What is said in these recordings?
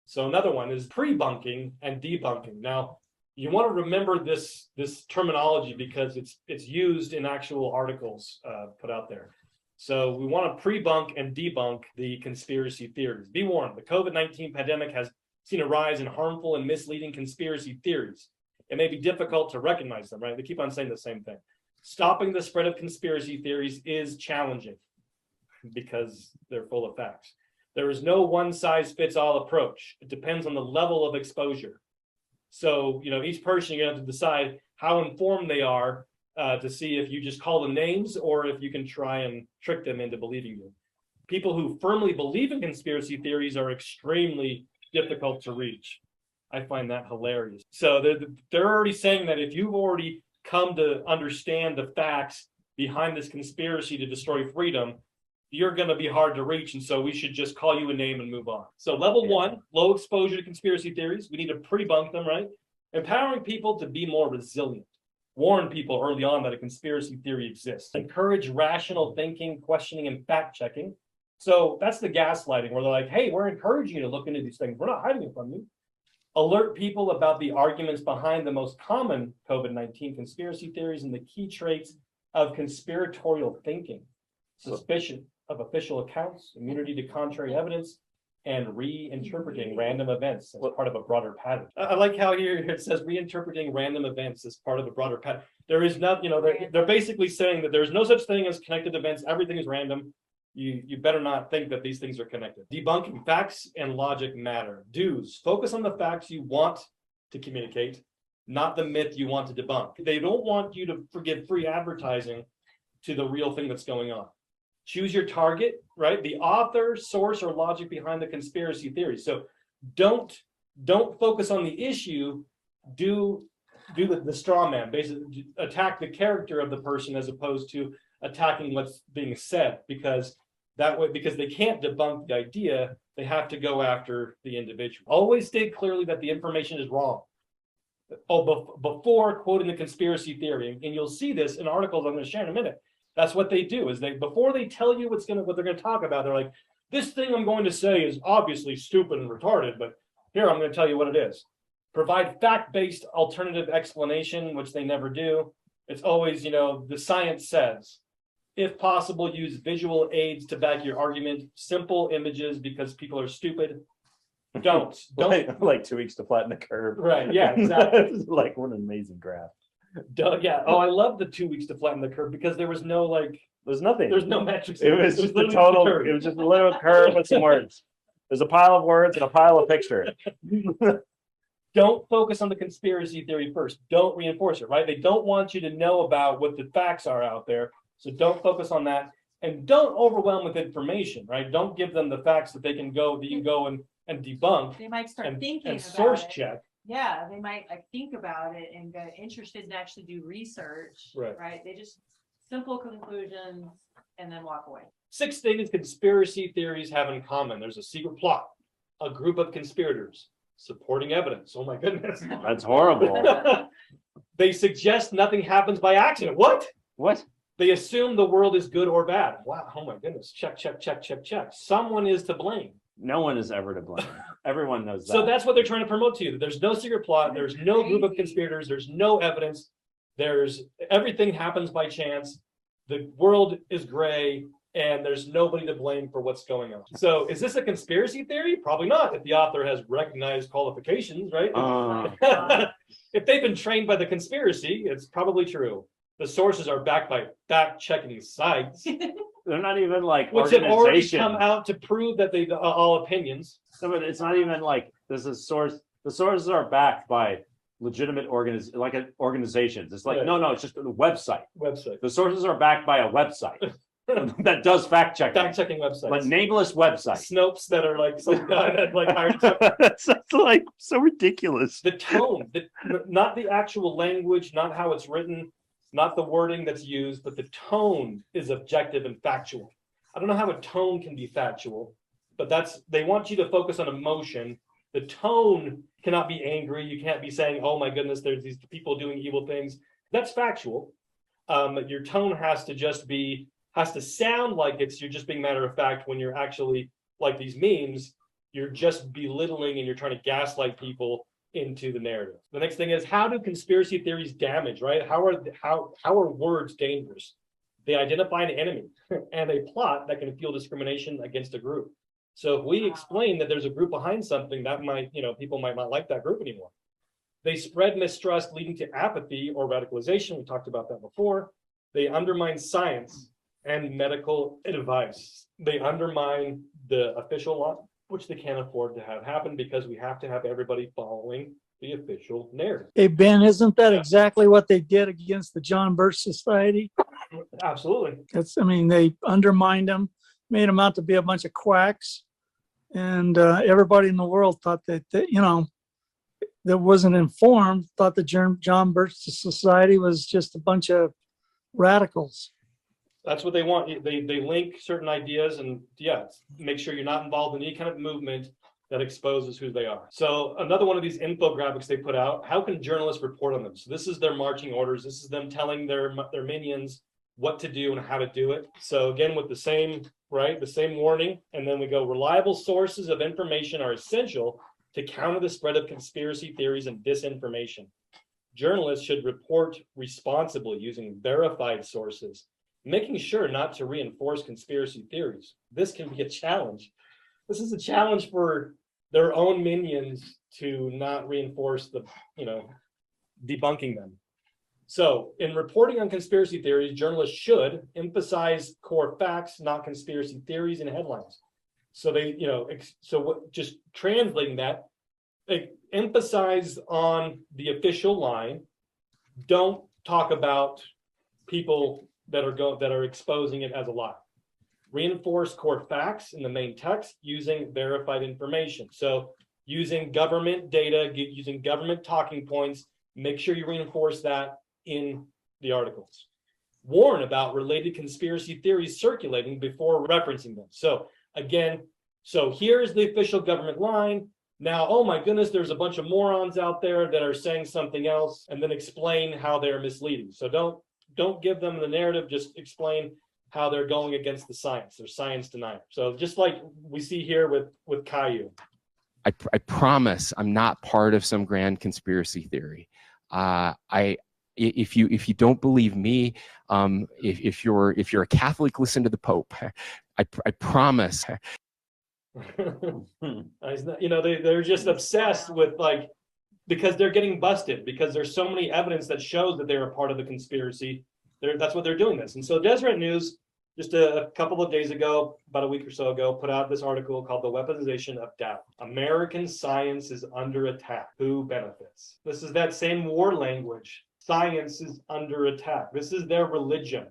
So another one is pre-bunking and debunking. Now, you want to remember this terminology because it's used in actual articles put out there. So we want to pre-bunk and debunk the conspiracy theories. Be warned, the COVID-19 pandemic has seen a rise in harmful and misleading conspiracy theories. It may be difficult to recognize them, right? They keep on saying the same thing. Stopping the spread of conspiracy theories is challenging because they're full of facts. There is no one-size-fits-all approach. It depends on the level of exposure. So, each person, you're going to have to decide how informed they are to see if you just call them names or if you can try and trick them into believing you. People who firmly believe in conspiracy theories are extremely difficult to reach. I find that hilarious. So they're already saying that if you've already come to understand the facts behind this conspiracy to destroy freedom, you're going to be hard to reach. And so we should just call you a name and move on. So level one, low exposure to conspiracy theories. We need to pre-bunk them, right? Empowering people to be more resilient. Warn people early on that a conspiracy theory exists. Encourage rational thinking, questioning, and fact-checking. So that's the gaslighting where they're like, hey, we're encouraging you to look into these things. We're not hiding it from you. Alert people about the arguments behind the most common COVID-19 conspiracy theories and the key traits of conspiratorial thinking. Suspicion of official accounts, immunity to contrary evidence, and reinterpreting random events as part of a broader pattern. I like how here it says reinterpreting random events as part of a broader pattern. There is not, they're basically saying that there's no such thing as connected events. Everything is random. You better not think that these things are connected. Debunking. Facts and logic matter. Do's. Focus on the facts you want to communicate, not the myth you want to debunk. They don't want you to give free advertising to the real thing that's going on. Choose your target, right? The author, source, or logic behind the conspiracy theory. So don't focus on the issue. Do the straw man. Basically, attack the character of the person as opposed to attacking what's being said, because they can't debunk the idea, they have to go after the individual. Always state clearly that the information is wrong. Before quoting the conspiracy theory, and you'll see this in articles I'm going to share in a minute. That's what they do, is before they tell you what they're going to talk about, they're like, this thing I'm going to say is obviously stupid and retarded, but here I'm going to tell you what it is. Provide fact-based alternative explanation, which they never do. It's always, the science says. If possible, use visual aids to back your argument. Simple images because people are stupid. Don't. Like 2 weeks to flatten the curve. Right. Yeah. Exactly. Like what an amazing graph. Yeah. Oh, I love the 2 weeks to flatten the curve because there was no There's nothing. There's no metrics. It was just a total. It was just a little curve with some words. There's a pile of words and a pile of picture. Don't focus on the conspiracy theory first. Don't reinforce it. Right? They don't want you to know about what the facts are out there. So don't focus on that, and don't overwhelm with information, right? Don't give them the facts that you can go and debunk. They might start thinking and about source it. check. Yeah, they might think about it and get interested and actually do research. Right. They just simple conclusions and then walk away. 6 things conspiracy theories have in common. There's a secret plot, a group of conspirators, supporting evidence. Oh my goodness. That's horrible. They suggest nothing happens by accident. What? They assume the world is good or bad. Wow. Oh my goodness. Check. Someone is to blame. No one is ever to blame. Everyone knows that. So that's what they're trying to promote to you. There's no secret plot. There's no group of conspirators. There's no evidence. Everything happens by chance. The world is gray and there's nobody to blame for what's going on. So is this a conspiracy theory? Probably not. If the author has recognized qualifications, right? If they've been trained by the conspiracy, it's probably true. The sources are backed by fact-checking sites. They're not even like which have already organization. come out to prove that they all opinions. No, but it's not even like there's a source. The sources are backed by legitimate organizations. It's like, Right. no, it's just a website. The sources are backed by a website that does fact-checking. Fact-checking websites. Like nameless websites. Snopes that are like some guy that like hired. That's like so ridiculous. The tone, not the actual language, not how it's written, not the wording that's used, but the tone is objective and factual. I don't know how a tone can be factual, but they want you to focus on emotion. The tone cannot be angry. You can't be saying, oh my goodness, there's these people doing evil things. That's factual. Your tone has to sound like you're just being matter of fact when you're actually like these memes. you're just belittling and you're trying to gaslight people into the narrative. The next thing is, how do conspiracy theories damage, right? How are words dangerous? They identify an enemy and a plot that can fuel discrimination against a group. So if we explain that there's a group behind something, that might, people might not like that group anymore. They spread mistrust, leading to apathy or radicalization. We talked about that before. They undermine science and medical advice. They undermine the official law, which they can't afford to have happen because we have to have everybody following the official narrative. Hey, Ben, isn't that exactly what they did against the John Birch Society? Absolutely. They undermined them, made them out to be a bunch of quacks. And everybody in the world thought that wasn't informed, thought the John Birch Society was just a bunch of radicals. That's what they want. They link certain ideas and make sure you're not involved in any kind of movement that exposes who they are. So another one of these infographics they put out, how can journalists report on them? So this is their marching orders. This is them telling their minions what to do and how to do it. So again, with the same warning. And then we go, reliable sources of information are essential to counter the spread of conspiracy theories and disinformation. Journalists should report responsibly using verified sources, making sure not to reinforce conspiracy theories. This can be a challenge. This is a challenge for their own minions to not reinforce debunking them. So in reporting on conspiracy theories, journalists should emphasize core facts, not conspiracy theories in headlines. So just translating that, they emphasize on the official line. Don't talk about people that are exposing it as a lie. Reinforce core facts in the main text using verified information. So using government data, using government talking points, make sure you reinforce that in the articles. Warn about related conspiracy theories circulating before referencing them. So again, here's the official government line. Now, oh my goodness, there's a bunch of morons out there that are saying something else, and then explain how they're misleading. So don't give them the narrative, just explain how they're going against the science. They're science deniers. So just like we see here with Caillou. I promise I'm not part of some grand conspiracy theory. If you don't believe me, if you're a Catholic, listen to the Pope. I promise. They're just obsessed with because they're getting busted, because there's so many evidence that shows that they're a part of the conspiracy. That's what they're doing this. And so Deseret News, just a couple of days ago, about a week or so ago, put out this article called The Weaponization of Doubt. American science is under attack. Who benefits? This is that same war language. Science is under attack. This is their religion.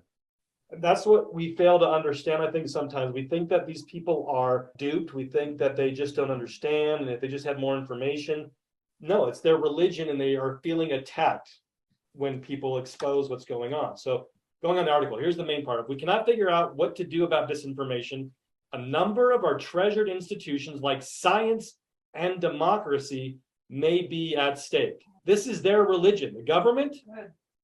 That's what we fail to understand. I think sometimes we think that these people are duped. We think that they just don't understand, and if they just had more information. No, it's their religion, and they are feeling attacked when people expose what's going on. So going on the article, here's the main part. If we cannot figure out what to do about disinformation, a number of our treasured institutions like science and democracy may be at stake. This is their religion. The government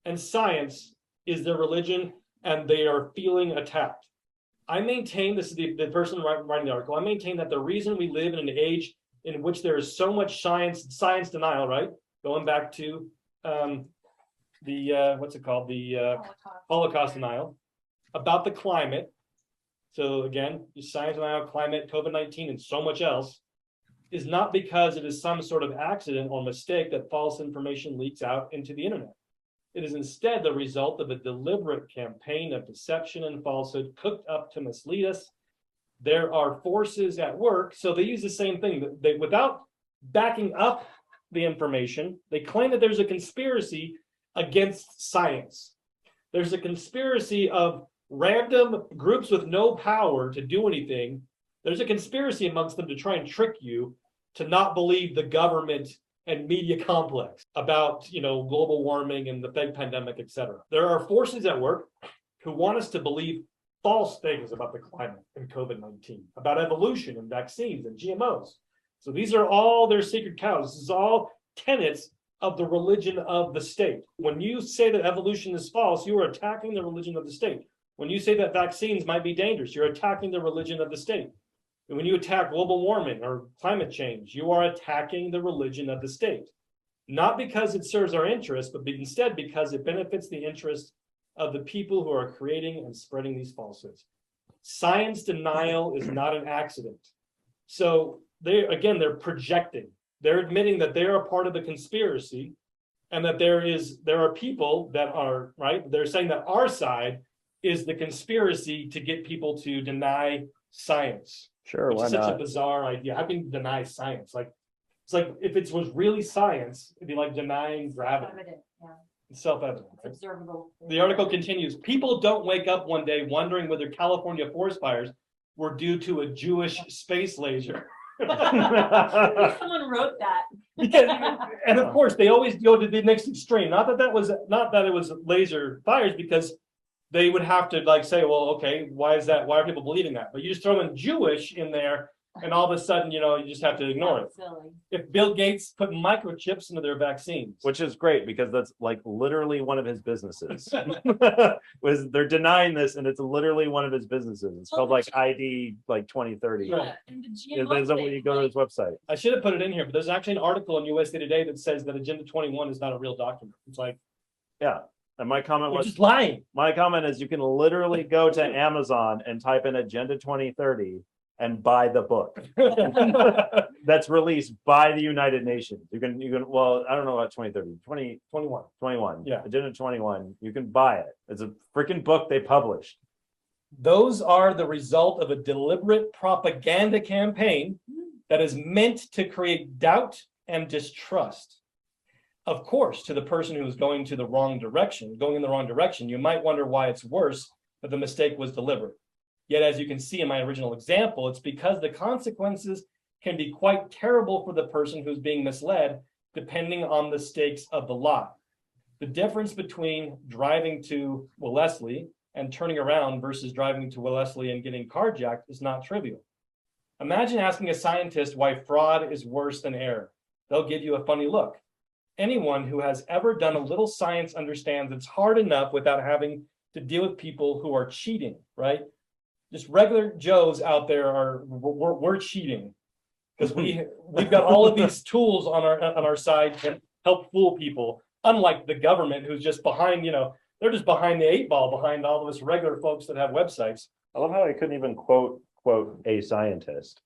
and science is their religion, and they are feeling attacked. I maintain, this is the person writing the article, I maintain that the reason we live in an age in which there is so much science denial, right? Going back to the Holocaust denial, about the climate. So again, science denial, climate, COVID-19, and so much else, is not because it is some sort of accident or mistake that false information leaks out into the internet. It is instead the result of a deliberate campaign of deception and falsehood cooked up to mislead us. There are forces at work. So they use the same thing. They, without backing up the information, they claim that there's a conspiracy against science. There's a conspiracy of random groups with no power to do anything. There's a conspiracy amongst them to try and trick you to not believe the government and media complex about, global warming and the fake pandemic, etc. There are forces at work who want us to believe false things about the climate and COVID-19, about evolution and vaccines and GMOs. So these are all their sacred cows. This is all tenets of the religion of the state. When you say that evolution is false, you are attacking the religion of the state. When you say that vaccines might be dangerous, you're attacking the religion of the state. And when you attack global warming or climate change, you are attacking the religion of the state. Not because it serves our interests, but instead because it benefits the interests of the people who are creating and spreading these falsehoods. Science denial is not an accident. So they're projecting. They're admitting that they are a part of the conspiracy, and that there are people that are, right? They're saying that our side is the conspiracy to get people to deny science. Sure, Which why is such a not? bizarre idea. How can you deny science? Like, it's like if it was really science, it'd be like denying gravity. Evident, yeah, It's self-evident. it's Right? observable. The article continues. People don't wake up one day wondering whether California forest fires were due to a Jewish space laser. Someone wrote that. Because, and of course, they always go to the next extreme. Not that it was laser fires, because they would have to like say, well, okay, why is that? Why are people believing that? But you just throw in Jewish in there, and all of a sudden, you just have to ignore it. Silly. If Bill Gates put microchips into their vaccines, Which is great because that's like literally one of his businesses. Was they're denying this and it's literally one of his businesses. It's called like ID like 2030. Yeah, and the Yeah, GMO there's a way thing, you go to like, his website. I should have put it in here, but there's actually an article in USA Today that says that Agenda 21 is not a real document. It's like, Yeah. And my comment we're was just lying. my comment is you can literally go to Amazon and type in Agenda 2030 and buy the book that's released by the United Nations. You can well, I don't know about 2030, 21. 21. Yeah. Agenda 21. You can buy it. It's a freaking book they published. Those are the result of a deliberate propaganda campaign that is meant to create doubt and distrust. Of course, to the person who is going in the wrong direction, you might wonder why it's worse, but the mistake was deliberate. Yet, as you can see in my original example, it's because the consequences can be quite terrible for the person who's being misled, depending on the stakes of the lot. The difference between driving to Wellesley and turning around versus driving to Wellesley and getting carjacked is not trivial. Imagine asking a scientist why fraud is worse than error. They'll give you a funny look. Anyone who has ever done a little science understands it's hard enough without having to deal with people who are cheating, right? Just regular Joes out there we're cheating because we've got all of these tools on our side to help fool people, unlike the government who's just behind, they're just behind the 8 ball, behind all of us regular folks that have websites. I love how I couldn't even quote a scientist.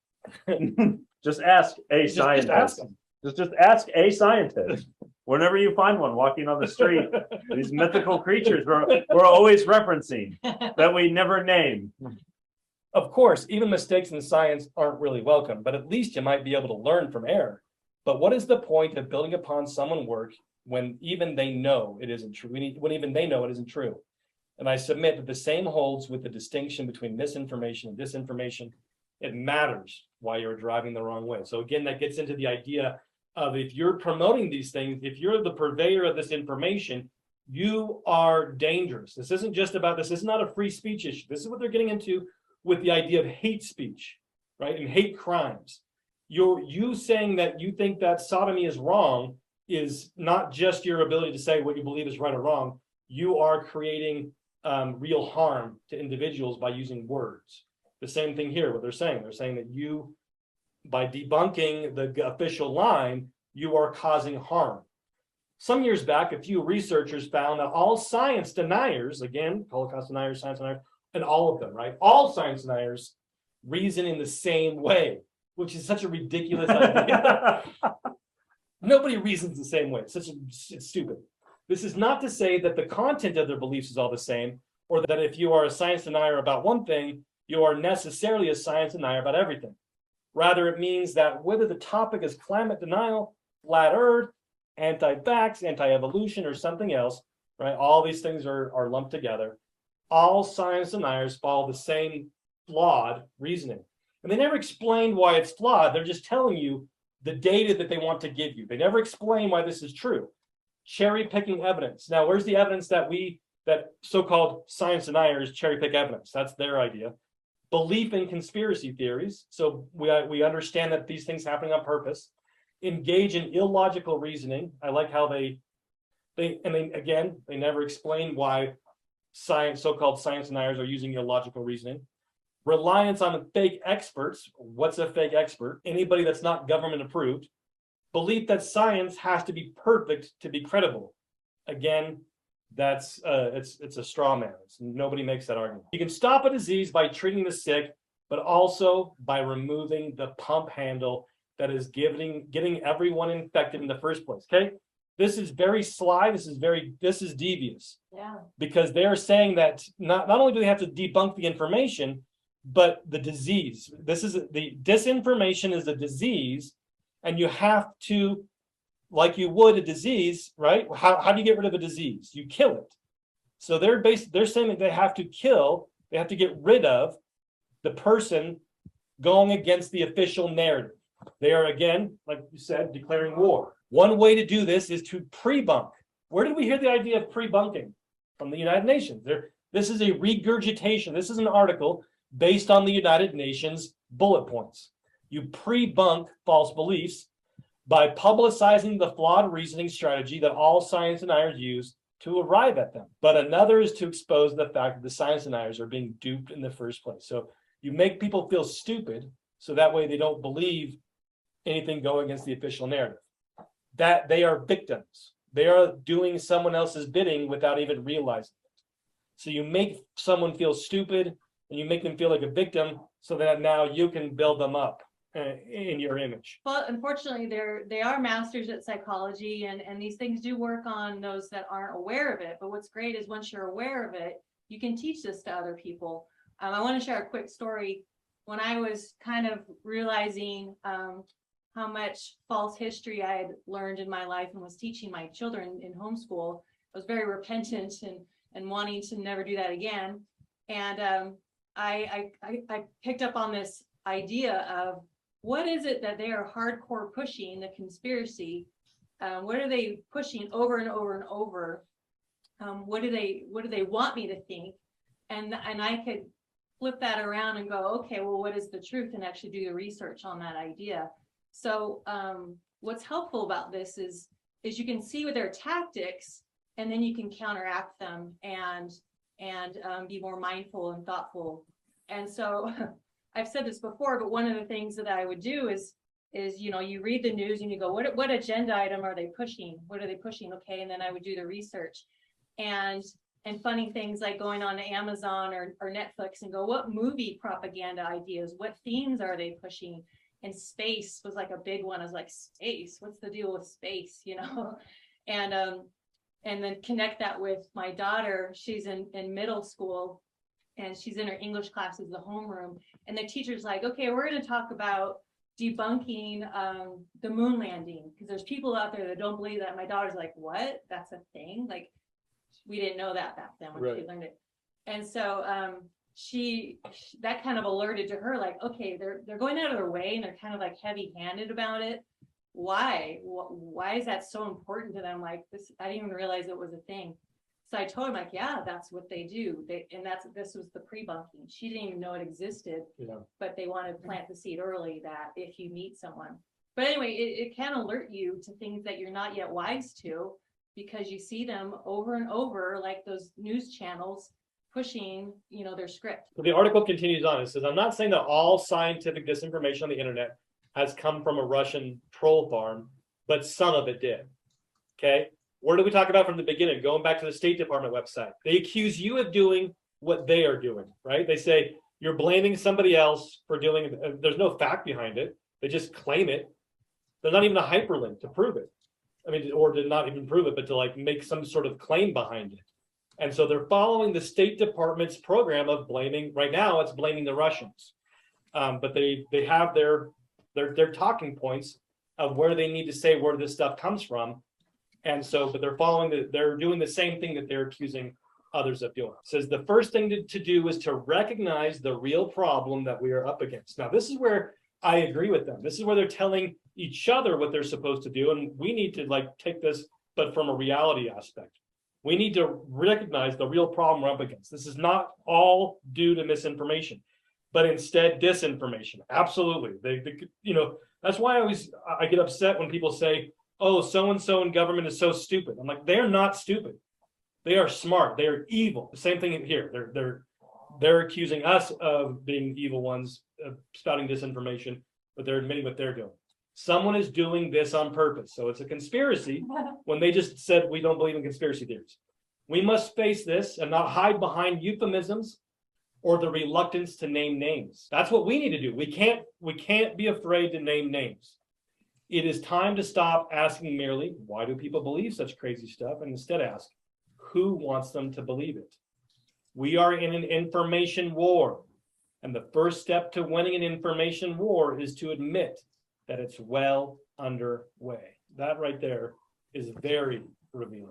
Just ask a Just scientist. ask them. Just ask a scientist. Whenever you find one walking on the street, these mythical creatures we're always referencing that we never name. Of course, even mistakes in science aren't really welcome, but at least you might be able to learn from error. But what is the point of building upon someone's work when even they know it isn't true? When even they know it isn't true. And I submit that the same holds with the distinction between misinformation and disinformation. It matters why you're driving the wrong way. So again, that gets into the idea of if you're promoting these things, if you're the purveyor of this information, you are dangerous. This isn't just about this. This is not a free speech issue. This is what they're getting into with the idea of hate speech, right? And hate crimes. You saying that you think that sodomy is wrong is not just your ability to say what you believe is right or wrong. You are creating real harm to individuals by using words. The same thing here, what they're saying. They're saying that you, by debunking the official line, you are causing harm. Some years back, a few researchers found that all science deniers, again, Holocaust deniers, science deniers, and all of them, right? All science deniers reason in the same way, which is such a ridiculous idea. Nobody reasons the same way. It's stupid. This is not to say that the content of their beliefs is all the same, or that if you are a science denier about one thing, you are necessarily a science denier about everything. Rather, it means that whether the topic is climate denial, flat earth, anti-vax, anti-evolution, or something else, right? All these things are lumped together. All science deniers follow the same flawed reasoning. And they never explain why it's flawed. They're just telling you the data that they want to give you. They never explain why this is true. Cherry picking evidence. Now, where's the evidence that so-called science deniers cherry pick evidence? That's their idea. Belief in conspiracy theories. So we understand that these things happening on purpose. Engage in illogical reasoning. I like how they never explain why so-called science deniers are using illogical reasoning. reliance on fake experts. What's a fake expert? Anybody that's not government approved. Belief that science has to be perfect to be credible. Again, that's it's a straw man. Nobody makes that argument. You can stop a disease by treating the sick, but also by removing the pump handle that is getting everyone infected in the first place. Okay, this is very sly. This is devious. Yeah. Because they're saying that not only do they have to debunk the information, but the disease. This is the disinformation is a disease, and you have to, like you would a disease, right? How do you get rid of a disease? You kill it. So they're saying that they have to get rid of the person going against the official narrative. They are, again, like you said, declaring war. One way to do this is to pre-bunk. Where did we hear the idea of pre-bunking? From the United Nations. This is a regurgitation. This is an article based on the United Nations bullet points. You pre-bunk false beliefs by publicizing the flawed reasoning strategy that all science deniers use to arrive at them. But another is to expose the fact that the science deniers are being duped in the first place. So you make people feel stupid, so that way they don't believe anything going against the official narrative. That they are victims. They are doing someone else's bidding without even realizing it. So you make someone feel stupid and you make them feel like a victim so that now you can build them up in your image. Well, unfortunately, they are masters at psychology, and these things do work on those that aren't aware of it. But what's great is once you're aware of it, you can teach this to other people. I want to share a quick story. When I was kind of realizing how much false history I had learned in my life and was teaching my children in homeschool, I was very repentant and wanting to never do that again. And I picked up on this idea of what is it that they are hardcore pushing, the conspiracy? What are they pushing over and over and over? What do they want me to think? And I could flip that around and go, okay, well, what is the truth, and actually do the research on that idea. So what's helpful about this is you can see with their tactics, and then you can counteract them and be more mindful and thoughtful. And so I've said this before, but one of the things that I would do is you read the news and you go, what agenda item are they pushing? What are they pushing? Okay, and then I would do the research and funny things like going on to Amazon or Netflix and go, what movie propaganda ideas, what themes are they pushing? And space was like a big one. I was like, space, what's the deal with space, and then connect that with my daughter. She's in middle school, and she's in her English classes, the homeroom, and the teacher's like, okay, we're going to talk about debunking the moon landing, because there's people out there that don't believe that. My daughter's like, what? That's a thing? Like, we didn't know that back then when she learned it. And so that kind of alerted to her, like, okay, they're going out of their way and they're kind of like heavy-handed about it. Why is that so important to them? Like, this, I didn't even realize it was a thing. So I told him, like, yeah, that's what they do. This was the pre-bunking. She didn't even know it existed, but they wanted to plant the seed early that if you meet someone. But anyway, it can alert you to things that you're not yet wise to, because you see them over and over, like those news channels pushing, their script. So the article continues on. It says, I'm not saying that all scientific disinformation on the internet has come from a Russian troll farm, but some of it did. Okay. Where did we talk about from the beginning? Going back to the State Department website. They accuse you of doing what they are doing, right? They say you're blaming somebody else for doing it. There's no fact behind it. They just claim it. There's not even a hyperlink to prove it. I mean, or to not even prove it, but to like make some sort of claim behind it. And so they're following the State Department's program of blaming. Right now, it's blaming the Russians, but they have their talking points of where they need to say where this stuff comes from. And so, but they're doing the same thing that they're accusing others of doing. It says the first thing to do is to recognize the real problem that we are up against. Now, this is where I agree with them. This is where they're telling each other what they're supposed to do. And we need to take this, but from a reality aspect. We need to recognize the real problem we're up against. This is not all due to misinformation, but instead disinformation. Absolutely. That's why I get upset when people say, oh, so-and-so in government is so stupid. I'm like, they're not stupid. They are smart. They are evil. The same thing here. they're accusing us of being evil ones, spouting disinformation, but they're admitting what they're doing. Someone is doing this on purpose. So it's a conspiracy when they just said we don't believe in conspiracy theories. We must face this and not hide behind euphemisms or the reluctance to name names. That's what we need to do. We can't be afraid to name names. It is time to stop asking merely, why do people believe such crazy stuff? And instead ask, who wants them to believe it? We are in an information war. And the first step to winning an information war is to admit that it's well underway. That right there is very revealing.